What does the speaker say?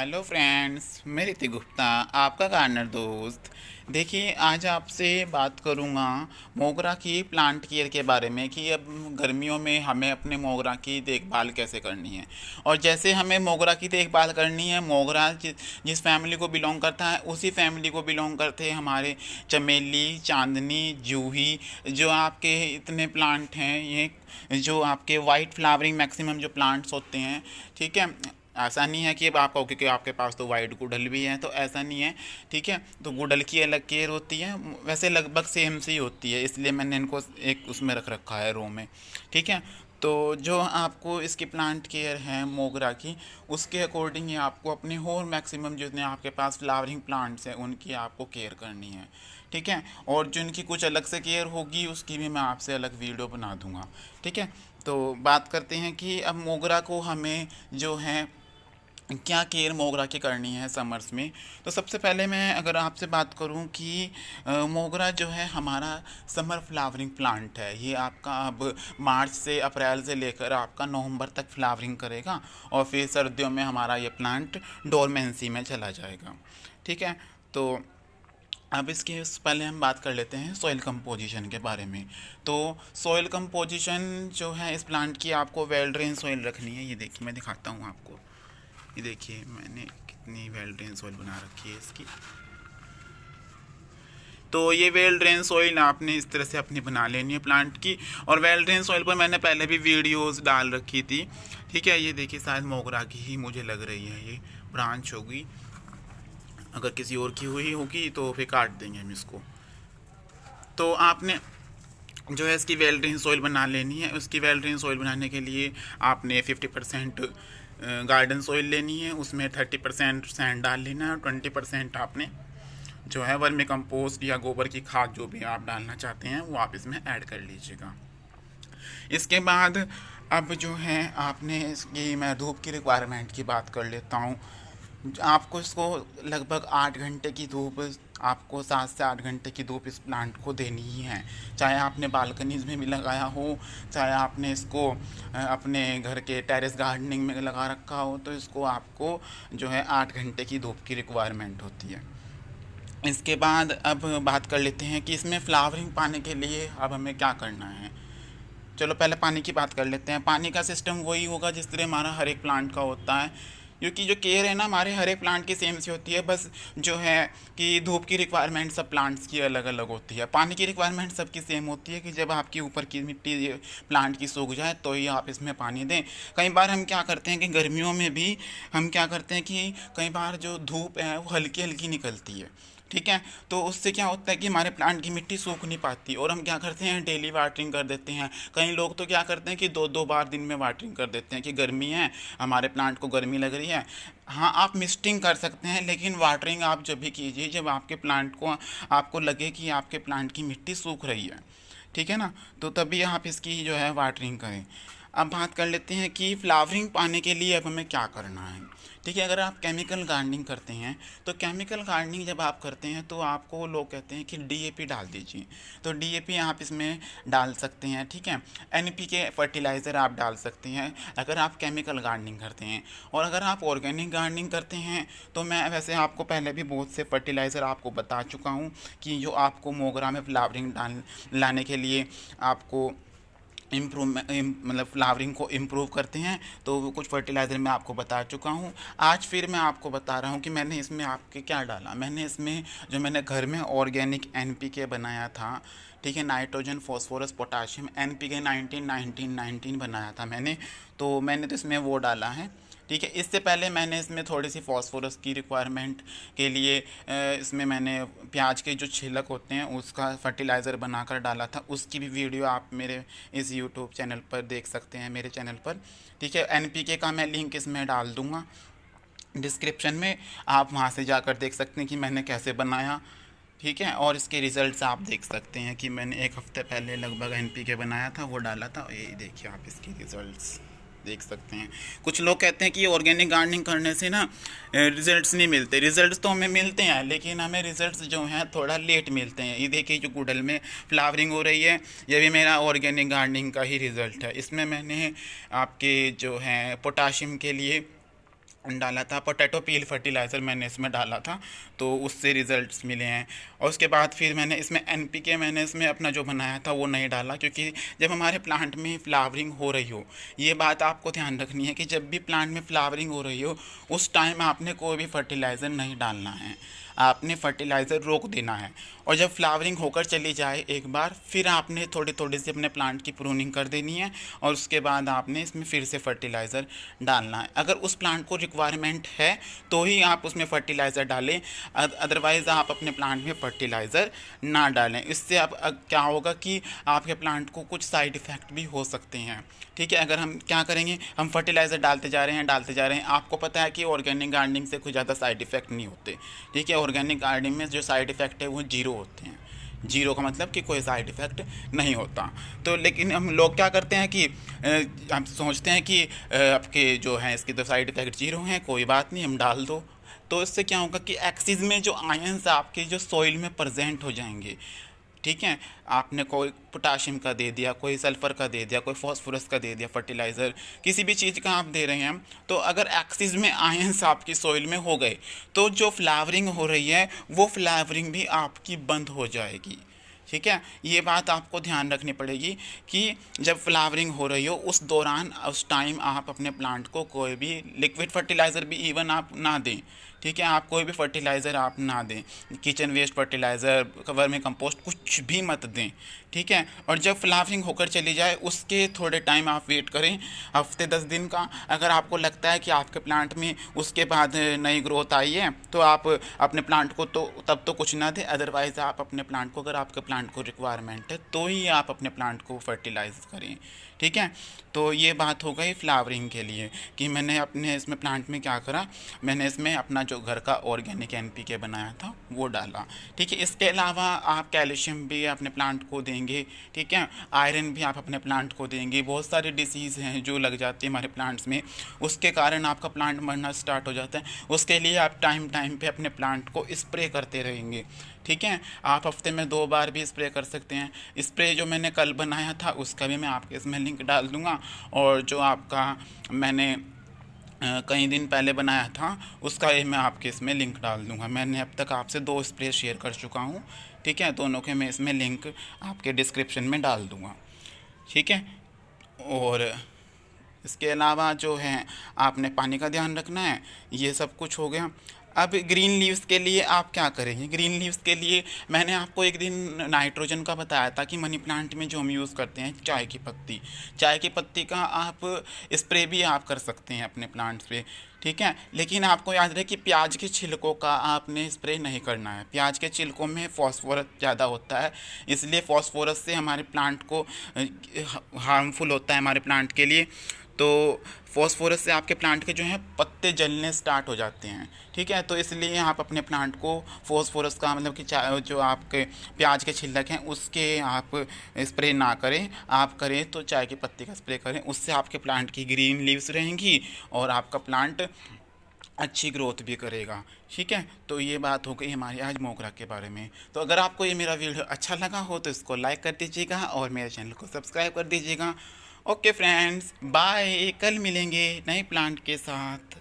Hello friends, मैं ऋतिक गुप्ता, आपका gardener दोस्त। देखिए, आज आपसे बात करूँगा मोगरा की प्लांट केयर के बारे में कि अब गर्मियों में हमें अपने मोगरा की देखभाल कैसे करनी है। और जैसे हमें मोगरा की देखभाल करनी है, मोगरा जिस फैमिली को बिलोंग करता है उसी फैमिली को बिलोंग करते हैं हमारे चमेली, चांदनी, जूही। जो आपके इतने प्लांट हैं, ये जो आपके वाइट फ्लावरिंग मैक्सिमम जो प्लांट्स होते हैं, ठीक है। ऐसा नहीं है कि अब आप कहो कि आपके पास तो वाइट गुड़हल भी है, तो ऐसा नहीं है, ठीक है। तो गुड़हल की अलग केयर होती है, वैसे लगभग सेम सी होती है, इसलिए मैंने इनको एक उसमें रख रखा है, रो में, ठीक है। तो जो आपको इसकी प्लांट केयर है मोगरा की, उसके अकॉर्डिंग ही आपको अपने होल मैक्सिमम जितने आपके पास फ्लावरिंग प्लांट्स हैं उनकी आपको केयर करनी है, ठीक है। और जो इनकी कुछ अलग से केयर होगी उसकी भी मैं आपसे अलग वीडियो बना दूंगा, ठीक है। तो बात करते हैं कि अब मोगरा को हमें जो है क्या केयर मोगरा की करनी है समर्स में। तो सबसे पहले मैं अगर आपसे बात करूं कि मोगरा जो है हमारा समर फ्लावरिंग प्लांट है। ये आपका अब मार्च से अप्रैल से लेकर आपका नवंबर तक फ्लावरिंग करेगा और फिर सर्दियों में हमारा ये प्लांट डोरमेंसी में चला जाएगा, ठीक है। तो अब इसके पहले हम बात कर लेते हैं सॉइल कंपोजिशन के बारे में। तो सॉइल कंपोजिशन जो है इस प्लांट की, आपको वेल ड्रेन सॉइल रखनी है। ये देखिए, मैं दिखाता हूँ आपको। ये देखिए मैंने कितनी वेल ड्रेन सॉइल बना रखी है इसकी। तो ये वेल ड्रेन सॉइल आपने इस तरह से अपनी बना लेनी है प्लांट की। और वेल ड्रेन सॉइल पर मैंने पहले भी वीडियोस डाल रखी थी, ठीक है। ये देखिए, शायद मोगरा की ही मुझे लग रही है, ये ब्रांच होगी। अगर किसी और की हुई होगी तो फिर काट देंगे हम इसको। तो आपने जो है इसकी वेल ड्रेन सॉइल बना लेनी है। उसकी वेल ड्रेन सॉइल बनाने के लिए आपने 50% गार्डन सॉइल लेनी है, उसमें 30% सैंड डाल लेना है और 20% आपने जो है वर्मी कंपोस्ट या गोबर की खाद जो भी आप डालना चाहते हैं वो आप इसमें ऐड कर लीजिएगा। इसके बाद अब जो है आपने इसकी, मैं धूप की रिक्वायरमेंट की बात कर लेता हूँ। आपको इसको लगभग 8 घंटे की धूप, आपको 7 से 8 घंटे की धूप इस प्लांट को देनी ही है। चाहे आपने बालकनीज में भी लगाया हो, चाहे आपने इसको अपने घर के टेरेस गार्डनिंग में लगा रखा हो, तो इसको आपको जो है 8 घंटे की धूप की रिक्वायरमेंट होती है। इसके बाद अब बात कर लेते हैं कि इसमें फ्लावरिंग पाने के लिए अब हमें क्या करना है। चलो पहले पानी की बात कर लेते हैं। पानी का सिस्टम वही होगा जिस तरह हमारा हर एक प्लांट का होता है, क्योंकि जो केयर है ना हमारे हर एक प्लांट की सेम सी होती है। बस जो है कि धूप की रिक्वायरमेंट सब प्लांट्स की अलग अलग होती है, पानी की रिक्वायरमेंट सबकी सेम होती है कि जब आपकी ऊपर की मिट्टी प्लांट की सूख जाए तो ही आप इसमें पानी दें। कई बार हम क्या करते हैं कि गर्मियों में भी हम क्या करते हैं कि कई बार जो धूप है वो हल्की हल्की निकलती है, ठीक है। तो उससे क्या होता है कि हमारे प्लांट की मिट्टी सूख नहीं पाती और हम क्या करते हैं डेली वाटरिंग कर देते हैं। कई लोग तो क्या करते हैं कि दो दो बार दिन में वाटरिंग कर देते हैं कि गर्मी है, हमारे प्लांट को गर्मी लग रही है। हाँ, आप मिस्टिंग कर सकते हैं, लेकिन वाटरिंग आप जब भी कीजिए जब आपके प्लांट को, आपको लगे कि आपके प्लांट की मिट्टी सूख रही है, ठीक है ना। तो तभी आप इसकी जो है वाटरिंग करें। अब बात कर लेते हैं कि फ्लावरिंग पाने के लिए अब हमें क्या करना है, ठीक है। अगर आप केमिकल गार्डनिंग करते हैं, तो केमिकल गार्डनिंग जब आप करते हैं तो आपको लोग कहते हैं कि डीएपी डाल दीजिए। तो डीएपी आप इसमें डाल सकते हैं, ठीक है। एनपीके फर्टिलाइज़र आप डाल सकते हैं अगर आप केमिकल गार्डनिंग करते हैं। और अगर आप ऑर्गेनिक गार्डनिंग करते हैं तो मैं वैसे आपको पहले भी बहुत से फर्टिलाइज़र आपको बता चुका हूँ कि जो आपको मोगरा में फ्लावरिंग डाल लाने के लिए आपको इम्प्रूव, मतलब फ्लावरिंग को इम्प्रूव करते हैं। तो वो कुछ फर्टिलाइज़र मैं आपको बता चुका हूँ। आज फिर मैं आपको बता रहा हूँ कि मैंने इसमें आपके क्या डाला। मैंने इसमें जो मैंने घर में ऑर्गेनिक एनपीके बनाया था, ठीक है, नाइट्रोजन फॉस्फोरस पोटाशियम, एनपीके 19 19 19 बनाया था मैंने। तो मैंने तो इसमें वो डाला है, ठीक है। इससे पहले मैंने इसमें थोड़ी सी फास्फोरस की रिक्वायरमेंट के लिए इसमें मैंने प्याज के जो छिलक होते हैं उसका फर्टिलाइज़र बनाकर डाला था। उसकी भी वीडियो आप मेरे इस यूट्यूब चैनल पर देख सकते हैं, मेरे चैनल पर, ठीक है। एनपीके का मैं लिंक इसमें डाल दूँगा डिस्क्रिप्शन में, आप वहाँ से जाकर देख सकते हैं कि मैंने कैसे बनाया, ठीक है। और इसके रिज़ल्ट्स आप देख सकते हैं कि मैंने एक हफ़्ते पहले लगभग एनपीके बनाया था, वो डाला था। ये देखिए आप इसके रिज़ल्ट्स देख सकते हैं। कुछ लोग कहते हैं कि ऑर्गेनिक गार्डनिंग करने से ना रिजल्ट्स नहीं मिलते। रिजल्ट्स तो हमें मिलते हैं, लेकिन हमें रिजल्ट्स जो हैं थोड़ा लेट मिलते हैं। ये देखिए जो गुड़हल में फ्लावरिंग हो रही है, ये भी मेरा ऑर्गेनिक गार्डनिंग का ही रिज़ल्ट है। इसमें मैंने आपके जो है पोटाशियम के लिए डाला था, पोटैटो पील फर्टिलाइज़र मैंने इसमें डाला था, तो उससे रिजल्ट्स मिले हैं। और उसके बाद फिर मैंने इसमें एनपीके मैंने इसमें अपना जो बनाया था वो नहीं डाला, क्योंकि जब हमारे प्लांट में फ्लावरिंग हो रही हो, ये बात आपको ध्यान रखनी है कि जब भी प्लांट में फ्लावरिंग हो रही हो उस टाइम आपने कोई भी फर्टिलाइज़र नहीं डालना है, आपने फर्टिलाइज़र रोक देना है। और जब फ्लावरिंग होकर चली जाए एक बार, फिर आपने थोड़ी थोड़ी सी अपने प्लांट की प्रूनिंग कर देनी है, और उसके बाद आपने इसमें फिर से फर्टिलाइज़र डालना है। अगर उस प्लांट को रिक्वायरमेंट है तो ही आप उसमें फर्टिलाइज़र डालें, अदरवाइज़ आप अपने प्लांट में फर्टिलाइज़र ना डालें। इससे आप क्या होगा कि आपके प्लांट को कुछ साइड इफ़ेक्ट भी हो सकते हैं। ठीक है, अगर हम क्या करेंगे, हम फर्टिलाइज़र डालते जा रहे हैं, आपको पता है कि ऑर्गेनिक गार्डनिंग से कुछ ज़्यादा साइड इफ़ेक्ट नहीं होते। ठीक है, ऑर्गेनिक गार्डनिंग में जो साइड इफ़ेक्ट है वो जीरो होते हैं। जीरो का मतलब कि कोई साइड इफ़ेक्ट नहीं होता। तो लेकिन हम लोग क्या करते हैं कि हम सोचते हैं कि आपके जो हैं इसके तो साइड इफ़ेक्ट जीरो हैं, कोई बात नहीं, हम डाल दो। तो इससे क्या होगा कि एक्सिस में जो आयंस आपके जो सॉइल में प्रेजेंट हो जाएंगे। ठीक है, आपने कोई पोटाशियम का दे दिया, कोई सल्फ़र का दे दिया, कोई फॉस्फोरस का दे दिया फर्टिलाइज़र, किसी भी चीज़ का आप दे रहे हैं, तो अगर एक्सिस में आयंस आपकी सॉइल में हो गए तो जो फ्लावरिंग हो रही है वो फ्लावरिंग भी आपकी बंद हो जाएगी। ठीक है, ये बात आपको ध्यान रखनी पड़ेगी कि जब फ्लावरिंग हो रही हो उस दौरान, उस टाइम आप अपने प्लांट को कोई भी लिक्विड फर्टिलाइज़र भी इवन आप ना दें। ठीक है, आप कोई भी फर्टिलाइज़र आप ना दें, kitchen waste fertiliser, vermicompost, कुछ भी मत दें। ठीक है, और जब फ्लावरिंग होकर चली जाए उसके थोड़े टाइम आप वेट करें, हफ्ते 10 दिन का। अगर आपको लगता है कि आपके प्लांट में उसके बाद नई ग्रोथ आई है तो आप अपने प्लांट को तो तब तो कुछ ना दें, अदरवाइज़ आप अपने प्लांट को, अगर आपके प्लांट को रिक्वायरमेंट है तो ही आप अपने प्लांट को फर्टिलाइज करें। ठीक है, तो ये बात हो गई फ्लावरिंग के लिए कि मैंने अपने इसमें प्लांट में क्या करा, मैंने इसमें अपना जो घर का ऑर्गेनिक एनपीके बनाया था वो डाला। ठीक है, इसके अलावा आप कैल्शियम भी अपने प्लांट को देंगे। ठीक है, आयरन भी आप अपने प्लांट को देंगे। बहुत सारी डिसीज़ हैं जो लग जाती है हमारे प्लांट्स में, उसके कारण आपका प्लांट मरना स्टार्ट हो जाता है। उसके लिए आप टाइम टाइम पे अपने प्लांट को स्प्रे करते रहेंगे। ठीक है, आप हफ्ते में 2 बार भी स्प्रे कर सकते हैं। स्प्रे जो मैंने कल बनाया था उसका भी मैं आपके इसमें लिंक डाल दूँगा, और जो आपका मैंने कई दिन पहले बनाया था उसका ये मैं आपके इसमें लिंक डाल दूँगा। मैंने अब तक आपसे 2 स्प्रे शेयर कर चुका हूँ। ठीक है, दोनों के मैं इसमें लिंक आपके डिस्क्रिप्शन में डाल दूँगा। ठीक है, और इसके अलावा जो है आपने पानी का ध्यान रखना है। ये सब कुछ हो गया। अब ग्रीन लीव्स के लिए आप क्या करेंगे, ग्रीन लीव्स के लिए मैंने आपको एक दिन नाइट्रोजन का बताया था कि मनी प्लांट में जो हम यूज़ करते हैं चाय की पत्ती का आप स्प्रे भी आप कर सकते हैं अपने प्लांट्स पे। ठीक है, लेकिन आपको याद रहे कि प्याज के छिलकों का आपने स्प्रे नहीं करना है। प्याज के छिलकों में फॉस्फोरस ज़्यादा होता है, इसलिए फॉस्फोरस से हमारे प्लांट को हार्मफुल होता है हमारे प्लांट के लिए। तो फॉस्फोरस से आपके प्लांट के जो हैं पत्ते जलने स्टार्ट हो जाते हैं। ठीक है, तो इसलिए आप अपने प्लांट को फॉस्फोरस का मतलब कि जो आपके प्याज के छिलक हैं उसके आप स्प्रे ना करें, आप करें तो चाय की पत्ती का स्प्रे करें। उससे आपके प्लांट की ग्रीन लीव्स रहेंगी और आपका प्लांट अच्छी ग्रोथ भी करेगा। ठीक है, तो ये बात हो गई हमारी आज मोगरा के बारे में। तो अगर आपको ये मेरा वीडियो अच्छा लगा हो तो इसको लाइक कर दीजिएगा और मेरे चैनल को सब्सक्राइब कर दीजिएगा। ओके फ्रेंड्स, बाय, कल मिलेंगे नए प्लांट के साथ।